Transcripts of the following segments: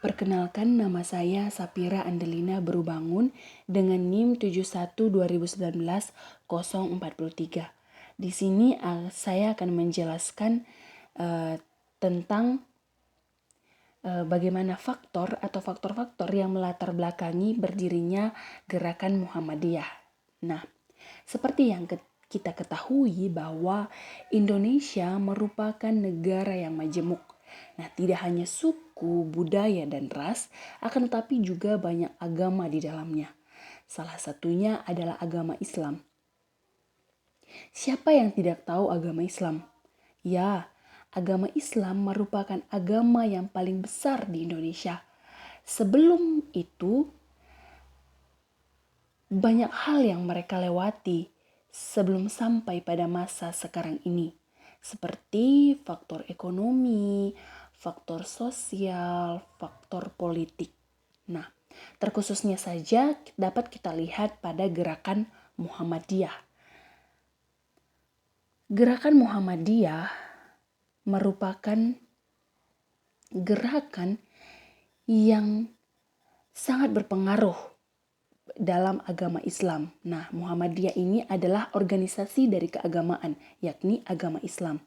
Perkenalkan, nama saya Sapira Andelina Berubangun dengan NIM 71 2019 043. Di sini saya akan menjelaskan tentang bagaimana faktor-faktor yang melatar belakangi berdirinya gerakan Muhammadiyah. Nah, seperti yang kita ketahui bahwa Indonesia merupakan negara yang majemuk. Nah, tidak hanya suku, budaya, dan ras, akan tetapi juga banyak agama di dalamnya. Salah satunya adalah agama Islam. Siapa yang tidak tahu agama Islam? Ya, agama Islam merupakan agama yang paling besar di Indonesia. Sebelum itu, banyak hal yang mereka lewati sebelum sampai pada masa sekarang ini, seperti faktor ekonomi, faktor sosial, faktor politik. Nah, terkhususnya saja dapat kita lihat pada gerakan Muhammadiyah. Gerakan Muhammadiyah merupakan gerakan yang sangat berpengaruh dalam agama Islam. Nah, Muhammadiyah ini adalah organisasi dari keagamaan, yakni agama Islam.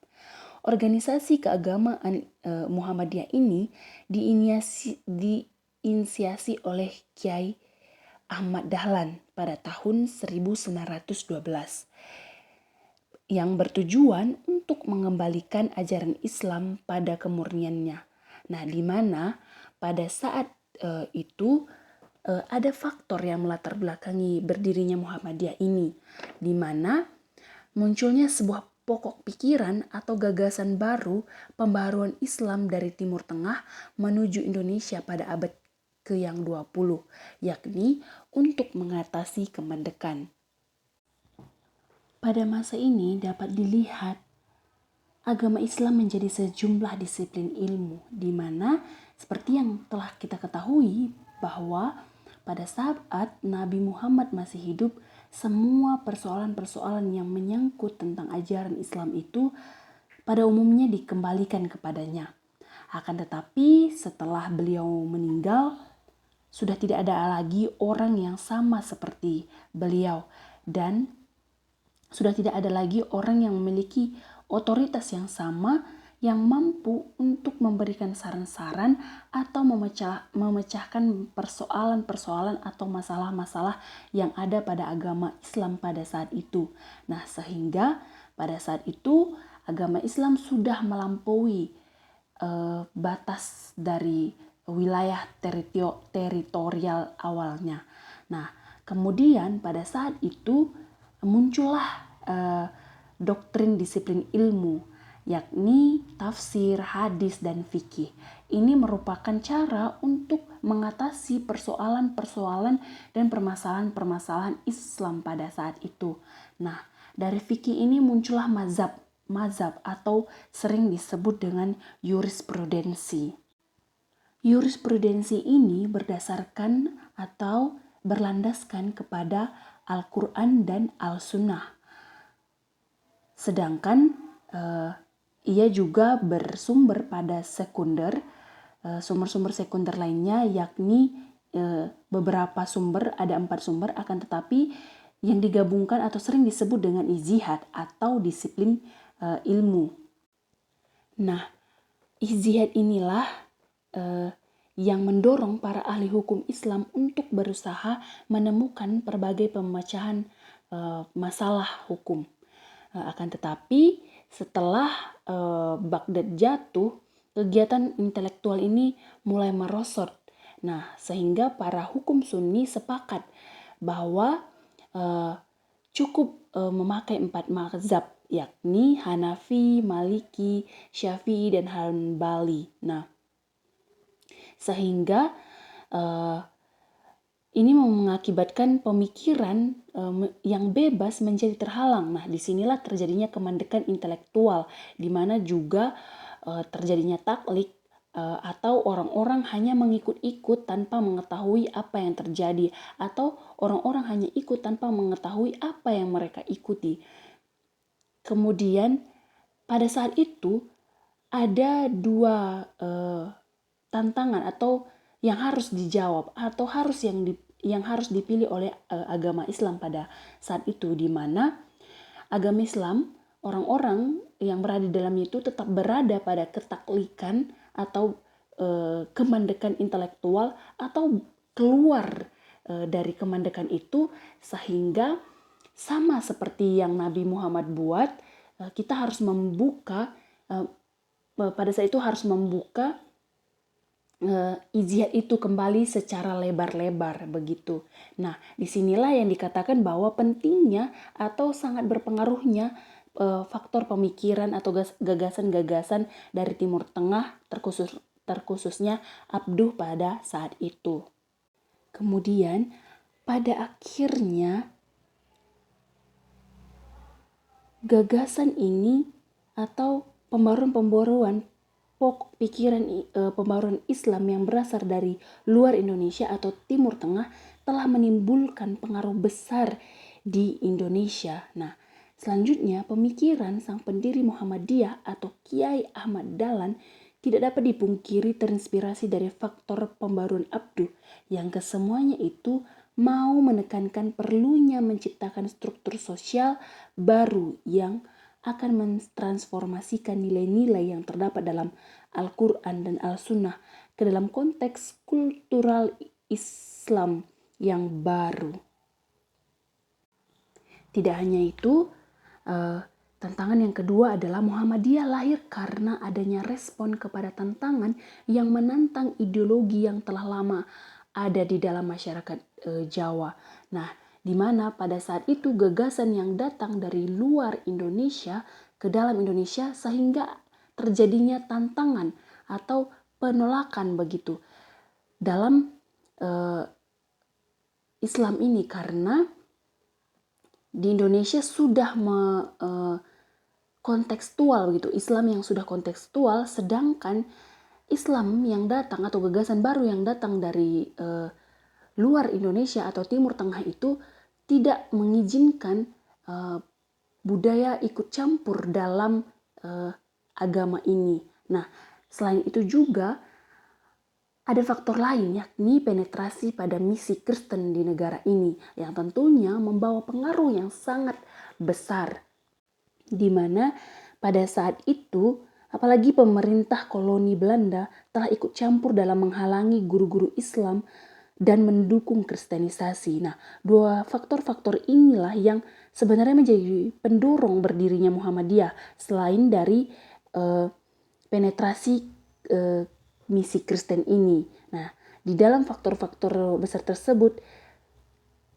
Organisasi keagamaan Muhammadiyah ini diinisiasi oleh Kiai Ahmad Dahlan pada tahun 1912 yang bertujuan untuk mengembalikan ajaran Islam pada kemurniannya. Nah, di mana pada saat itu ada faktor yang melatar belakangi berdirinya Muhammadiyah ini, di mana munculnya sebuah pokok pikiran atau gagasan baru pembaharuan Islam dari Timur Tengah menuju Indonesia pada abad ke-20, yakni untuk mengatasi kemerdekaan. Pada masa ini dapat dilihat agama Islam menjadi sejumlah disiplin ilmu, di mana seperti yang telah kita ketahui bahwa pada saat Nabi Muhammad masih hidup, semua persoalan-persoalan yang menyangkut tentang ajaran Islam itu pada umumnya dikembalikan kepadanya. Akan tetapi setelah beliau meninggal, sudah tidak ada lagi orang yang sama seperti beliau, dan sudah tidak ada lagi orang yang memiliki otoritas yang sama yang mampu untuk memberikan saran-saran atau memecahkan persoalan-persoalan atau masalah-masalah yang ada pada agama Islam pada saat itu. Nah, sehingga pada saat itu agama Islam sudah melampaui batas dari wilayah teritorial awalnya. Nah, kemudian pada saat itu muncullah doktrin disiplin ilmu, yakni tafsir, hadis, dan fikih. Ini merupakan cara untuk mengatasi persoalan-persoalan dan permasalahan-permasalahan Islam pada saat itu. Nah, dari fikih ini muncullah mazhab atau sering disebut dengan jurisprudensi. Jurisprudensi ini berdasarkan atau berlandaskan kepada Al-Quran dan Al-Sunnah. Sedangkan ia juga bersumber pada sekunder, sumber-sumber sekunder lainnya, yakni beberapa sumber, ada 4 sumber, akan tetapi yang digabungkan atau sering disebut dengan ijtihad atau disiplin ilmu. Nah, ijtihad inilah yang mendorong para ahli hukum Islam untuk berusaha menemukan berbagai pemecahan masalah hukum. Akan tetapi setelah Baghdad jatuh, kegiatan intelektual ini mulai merosot. Nah, sehingga para hukum Sunni sepakat bahwa cukup memakai 4 mazhab, yakni Hanafi, Maliki, Syafi'i, dan Hanbali. Nah, sehingga ini mengakibatkan pemikiran yang bebas menjadi terhalang. Nah, disinilah terjadinya kemandekan intelektual, di mana juga terjadinya taklid atau orang-orang hanya mengikut-ikut tanpa mengetahui apa yang terjadi, atau orang-orang hanya ikut tanpa mengetahui apa yang mereka ikuti. Kemudian pada saat itu ada 2 tantangan atau yang harus dijawab atau yang harus dipilih oleh agama Islam pada saat itu, di mana agama Islam orang-orang yang berada di dalamnya itu tetap berada pada ketaklikan atau kemandekan intelektual atau keluar dari kemandekan itu, sehingga sama seperti yang Nabi Muhammad buat, kita harus membuka pada saat itu harus membuka ijtihad itu kembali secara lebar-lebar begitu. Nah, disinilah yang dikatakan bahwa pentingnya atau sangat berpengaruhnya faktor pemikiran atau gagasan-gagasan dari Timur Tengah, terkhususnya Abduh pada saat itu. Kemudian pada akhirnya gagasan ini atau pembaruan pokok pikiran pembaruan Islam yang berasal dari luar Indonesia atau Timur Tengah telah menimbulkan pengaruh besar di Indonesia. Nah, selanjutnya pemikiran sang pendiri Muhammadiyah atau Kiai Ahmad Dahlan tidak dapat dipungkiri terinspirasi dari faktor pembaruan Abduh yang kesemuanya itu mau menekankan perlunya menciptakan struktur sosial baru yang akan mentransformasikan nilai-nilai yang terdapat dalam Al-Quran dan Al-Sunnah ke dalam konteks kultural Islam yang baru. Tidak hanya itu, tantangan yang kedua adalah Muhammadiyah lahir karena adanya respon kepada tantangan yang menantang ideologi yang telah lama ada di dalam masyarakat Jawa. Nah, di mana pada saat itu gagasan yang datang dari luar Indonesia ke dalam Indonesia sehingga terjadinya tantangan atau penolakan begitu dalam Islam ini, karena di Indonesia sudah kontekstual begitu, Islam yang sudah kontekstual, sedangkan Islam yang datang atau gagasan baru yang datang dari luar Indonesia atau Timur Tengah itu tidak mengizinkan budaya ikut campur dalam agama ini. Nah, selain itu juga ada faktor lain, yakni penetrasi pada misi Kristen di negara ini yang tentunya membawa pengaruh yang sangat besar, di mana pada saat itu apalagi pemerintah koloni Belanda telah ikut campur dalam menghalangi guru-guru Islam dan mendukung kristenisasi. Nah, dua faktor-faktor inilah yang sebenarnya menjadi pendorong berdirinya Muhammadiyah selain dari penetrasi misi Kristen ini. Nah, di dalam faktor-faktor besar tersebut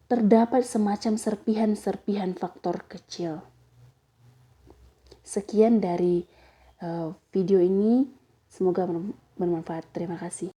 terdapat semacam serpihan-serpihan faktor kecil. Sekian dari video ini, semoga bermanfaat. Terima kasih.